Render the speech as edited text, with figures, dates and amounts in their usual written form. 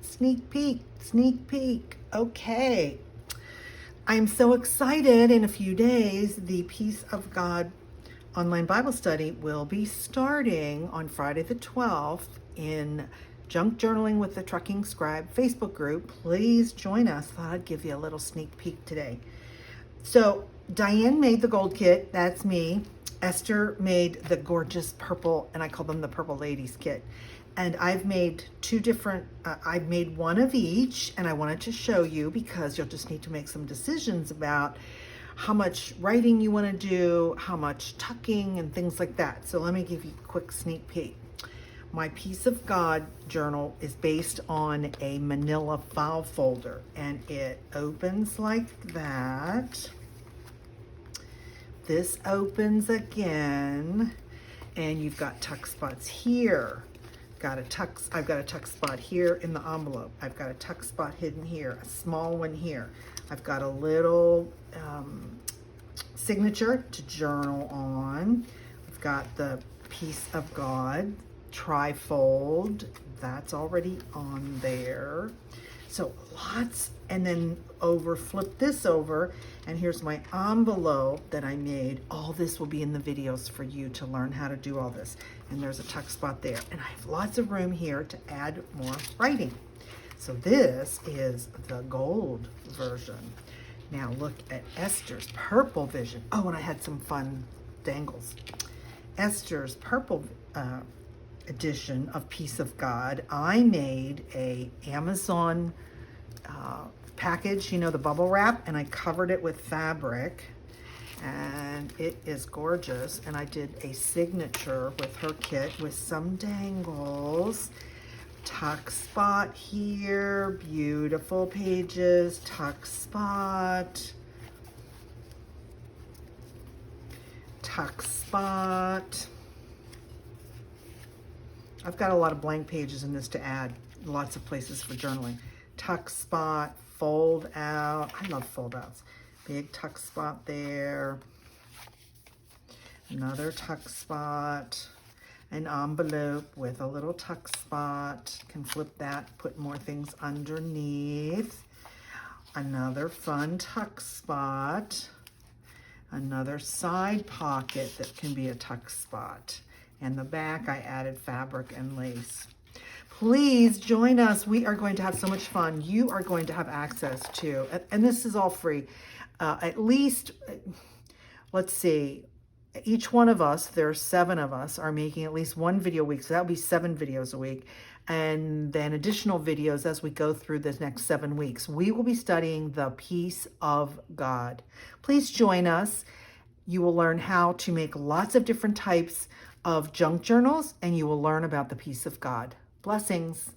Sneak peek, sneak peek. Okay. I'm so excited. In a few days, the Peace of God online Bible study will be starting on Friday the 12th in Junk Journaling with the Trucking Scribe Facebook group. Please join us. Thought I'd give you a little sneak peek today. So Diane made the gold kit. That's me. Esther made the gorgeous purple, and I call them the Purple Ladies kit. And I've made two different, I've made one of each, and I wanted to show you because you'll just need to make some decisions about how much writing you want to do, how much tucking, and things like that. So let me give you a quick sneak peek. My Peace of God journal is based on a manila file folder, and it opens like that. This opens again, and you've got tuck spots here. I've got a tuck spot here in the envelope. I've got a tuck spot hidden here, a small one here. I've got a little signature to journal on. I've got the Peace of God trifold. That's already on there. So lots, and then flip this over, and here's my envelope that I made. All this will be in the videos for you to learn how to do all this. And there's a tuck spot there. And I have lots of room here to add more writing. So this is the gold version. Now look at Esther's purple vision. Oh, and I had some fun dangles. Esther's purple edition of Peace of God. I made a Amazon package, you know, the bubble wrap, and I covered it with fabric, and it is gorgeous. And I did a signature with her kit with some dangles. Tuck spot here, beautiful pages, tuck spot, tuck spot. I've got a lot of blank pages in this to add, lots of places for journaling. Tuck spot, fold out. I love fold outs. Big tuck spot there. Another tuck spot. An envelope with a little tuck spot. Can flip that, put more things underneath. Another fun tuck spot. Another side pocket that can be a tuck spot. And the back, I added fabric and lace. Please join us. We are going to have so much fun. You are going to have access to, and this is all free, at least, let's see, each one of us, there are 7 of us, are making at least one video a week. So that would be 7 videos a week. And then additional videos as we go through the next 7 weeks. We will be studying the Peace of God. Please join us. You will learn how to make lots of different types of junk journals, and you will learn about the Peace of God. Blessings.